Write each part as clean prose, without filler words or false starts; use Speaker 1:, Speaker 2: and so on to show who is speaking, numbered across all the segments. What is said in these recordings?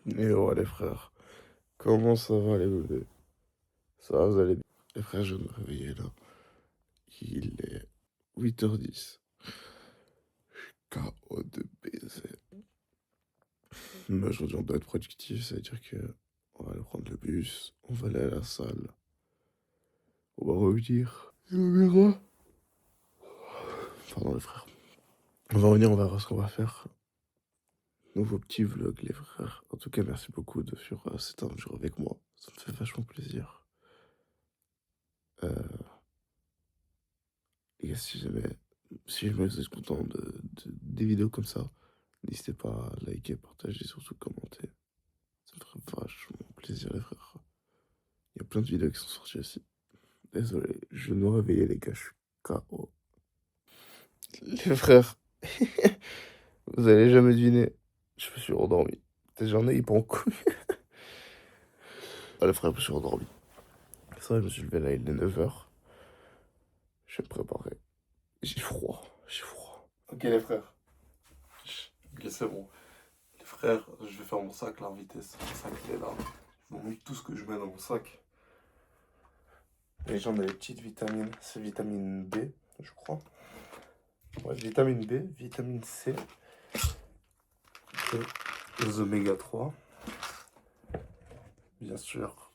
Speaker 1: Et ouais les frères, comment ça va les bébés? Ça va, vous allez bien? Les frères, je viens de me réveiller là. Il est 8h10. KO de baiser. Mais aujourd'hui on doit être productif, ça veut dire que on va aller prendre le bus, on va aller à la salle, on va revenir. Et on verra. Pardon les frères. On va revenir, on va voir ce qu'on va faire. Nouveau petit vlog les frères. En tout cas merci beaucoup de faire cet un jour avec moi. Ça me fait vachement plaisir. Euh, Et si jamais vous êtes content des vidéos comme ça, n'hésitez pas à liker, partager, surtout commenter. Ça me ferait vachement plaisir, les frères. Il y a plein de vidéos qui sont sorties aussi. Désolé, je vais me réveiller, les gars, je suis KO. Les frères, vous allez jamais deviner, je me suis endormi. Cette journée, il prend couille. Ah, les frères, je me suis endormi. C'est vrai, je me suis levé là, il est 9h. Je vais me préparer. J'ai froid, j'ai froid. Ok, les frères. Ok, c'est bon. Les frères, je vais faire mon sac là en vitesse. Mon sac il est là. Je vous montre tout ce que je mets dans mon sac. Et j'en ai des petites vitamines. C'est vitamine B, je crois. Ouais, vitamine B, vitamine C. Et les oméga 3. Bien sûr.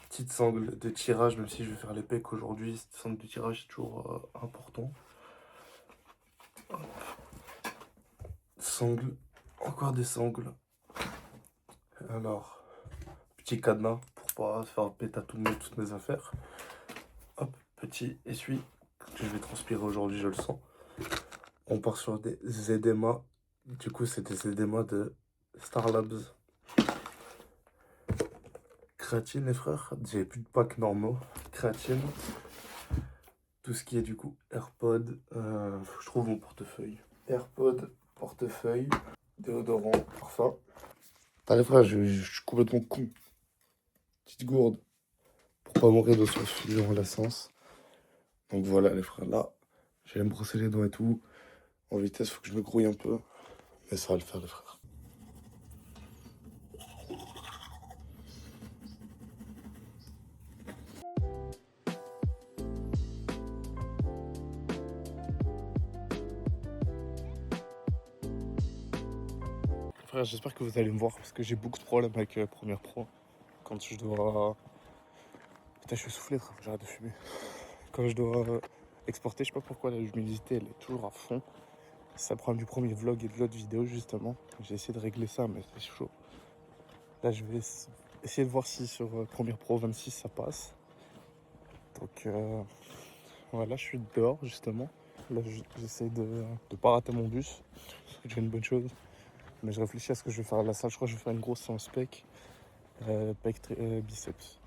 Speaker 1: Petite sangle de tirage, même si je vais faire les pecs aujourd'hui. Cette sangle de tirage est toujours important. Sangle. Encore des sangles. Alors, petit cadenas pour pas faire pétatoumer toutes mes affaires. Hop, petit essuie que je vais transpirer aujourd'hui, je le sens. On part sur des édémas. Du coup, c'est des édémas de Star Labs. Créatine, les frères. J'ai plus de packs normaux. Créatine. Tout ce qui est du coup AirPod. Faut que je trouve mon portefeuille. AirPod, portefeuille, déodorant, parfum. Putain, les frères, je suis complètement con. Petite gourde. Pour pas mourir de soif durant la séance. Donc voilà, les frères, là, je vais me brosser les dents et tout. En vitesse, faut que je me grouille un peu. Mais ça va le faire, les frères. Frère, j'espère que vous allez me voir parce que j'ai beaucoup de problèmes avec Premiere Pro. Quand je dois. Putain, je suis soufflé, frère, j'arrête de fumer. Quand je dois exporter, je sais pas pourquoi la l'humidité elle est toujours à fond. C'est le problème du premier vlog et de l'autre vidéo, justement. J'ai essayé de régler ça, mais c'est chaud. Là, je vais essayer de voir si sur Premiere Pro 26 ça passe. Donc voilà, je suis dehors, justement. Là, j'essaie de pas rater mon bus. C'est déjà une bonne chose. Mais je réfléchis à ce que je vais faire à la salle. Je crois que je vais faire une grosse séance pec. Biceps.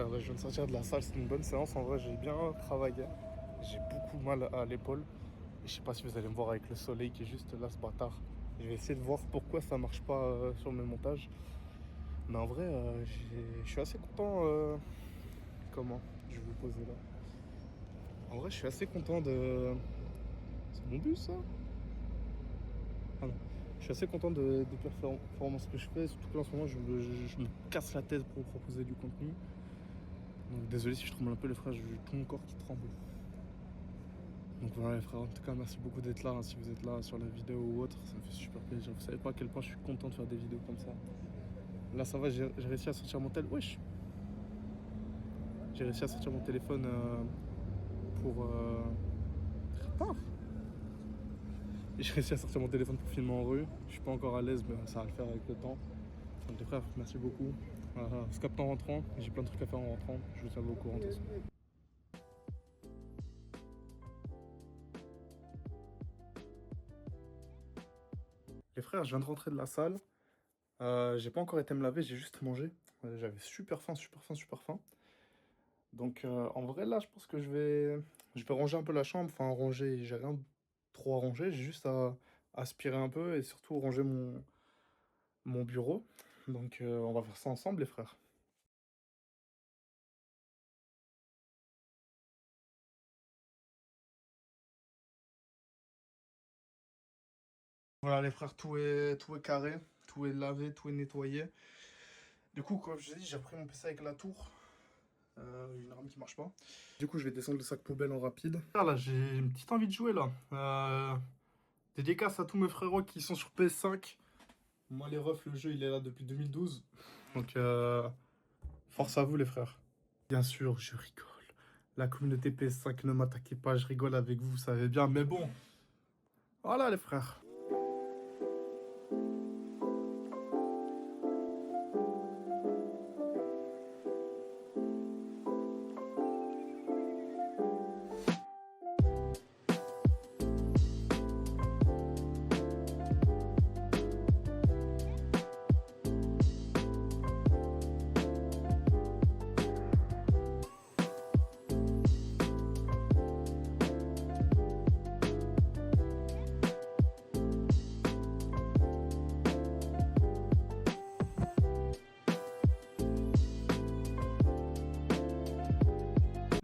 Speaker 1: frères, là, je viens de sortir de la salle, c'était une bonne séance. En vrai, j'ai bien travaillé. J'ai beaucoup mal à l'épaule. Et je sais pas si vous allez me voir avec le soleil qui est juste là, ce bâtard. Je vais essayer de voir pourquoi ça marche pas sur mes montages. Mais en vrai, je suis assez content. Comment? Je vais vous poser là. En vrai, je suis assez content de. C'est mon bus, ça? Ah non. Je suis assez content des performances que je fais. Surtout que là, en ce moment, je me casse la tête pour proposer du contenu. Donc, désolé si je tremble un peu, les frères, j'ai tout mon corps qui tremble. Donc voilà, les frères, en tout cas, merci beaucoup d'être là. Hein, si vous êtes là sur la vidéo ou autre, ça me fait super plaisir. Vous savez pas à quel point je suis content de faire des vidéos comme ça. Là, ça va, j'ai réussi à sortir mon téléphone. Wesh! J'ai réussi à sortir mon téléphone pour. Retard! J'ai réussi à sortir mon téléphone pour filmer en rue. Je suis pas encore à l'aise, mais ça va le faire avec le temps. Donc les frères, merci beaucoup. On se capte en rentrant. J'ai plein de trucs à faire en rentrant. Je vous tiens au courant de tout ça. Les frères, je viens de rentrer de la salle. J'ai pas encore été me laver, j'ai juste mangé. J'avais super faim, super faim, super faim. Donc en vrai là, je pense que je vais ranger un peu la chambre. Enfin ranger, j'ai rien trop à ranger. J'ai juste à aspirer un peu et surtout ranger mon bureau. Donc on va faire ça ensemble les frères. Voilà les frères, tout est carré, tout est lavé, tout est nettoyé. Du coup, comme je t'ai dit, j'ai repris mon PC avec la tour. Une RAM qui marche pas. Du coup, je vais descendre le sac poubelle en rapide. Ah là, j'ai une petite envie de jouer là. Dédicace à tous mes frérots qui sont sur PS5. Moi, les refs, le jeu, il est là depuis 2012. Donc, force à vous, les frères. Bien sûr, je rigole. La communauté PS5, ne m'attaquez pas, je rigole avec vous, vous savez bien. Mais bon, voilà, les frères.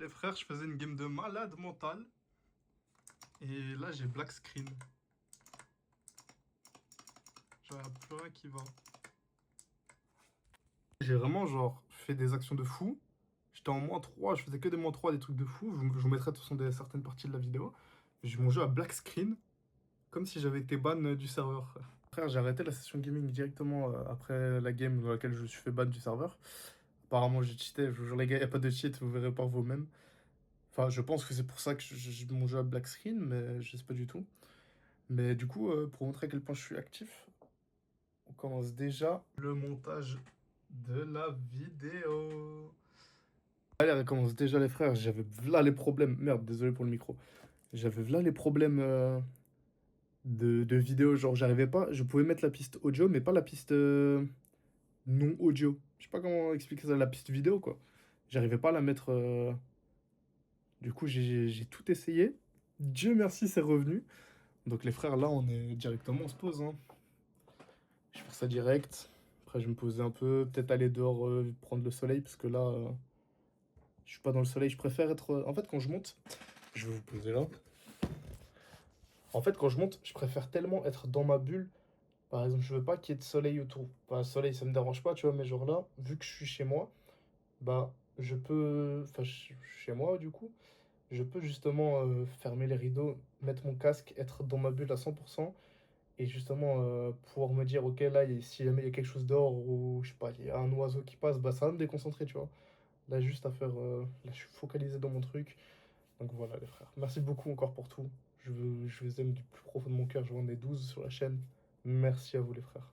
Speaker 1: Les frères, je faisais une game de malade mental. Et là, j'ai black screen. Genre, plus rien qui va. J'ai vraiment, genre, fait des actions de fou. J'étais en -3, je faisais que des -3, des trucs de fou. Je vous mettrai de toute façon certaines parties de la vidéo. J'ai mon jeu à black screen, comme si j'avais été ban du serveur. Frère, j'ai arrêté la session gaming directement après la game dans laquelle je me suis fait ban du serveur. Apparemment, j'ai cheaté. Je vous jure, les gars, il n'y a pas de cheat, vous verrez par vous-même. Enfin, je pense que c'est pour ça que mon jeu à black screen, mais je sais pas du tout. Mais du coup, pour montrer à quel point je suis actif, on commence déjà le montage de la vidéo. Allez, elle commence déjà les frères, j'avais là les problèmes. Merde, désolé pour le micro. J'avais là les problèmes de vidéo, genre j'arrivais pas, je pouvais mettre la piste audio, mais pas la piste non audio. Je sais pas comment expliquer ça, la piste vidéo quoi. J'arrivais pas à la mettre. Du coup, j'ai tout essayé. Dieu merci, c'est revenu. Donc les frères, là, on est directement, on se pose. Hein. Je fais ça direct. Après, je vais me poser un peu, peut-être aller dehors prendre le soleil, parce que là, je suis pas dans le soleil. Je préfère être. En fait, quand je monte, je vais vous poser là. En fait, quand je monte, je préfère tellement être dans ma bulle. Par exemple, je veux pas qu'il y ait de soleil autour. Enfin, soleil, ça me dérange pas, tu vois, mais genre là, vu que je suis chez moi, bah, je peux. Enfin, je suis chez moi, du coup, je peux justement fermer les rideaux, mettre mon casque, être dans ma bulle à 100%. Et justement, pouvoir me dire, ok, là, si jamais il y a quelque chose dehors ou je sais pas, il y a un oiseau qui passe, bah ça va me déconcentrer, tu vois. Là, juste à faire. Là, je suis focalisé dans mon truc. Donc voilà, les frères. Merci beaucoup encore pour tout. Je vous aime du plus profond de mon cœur. Je vous en ai 12 sur la chaîne. Merci à vous, les frères.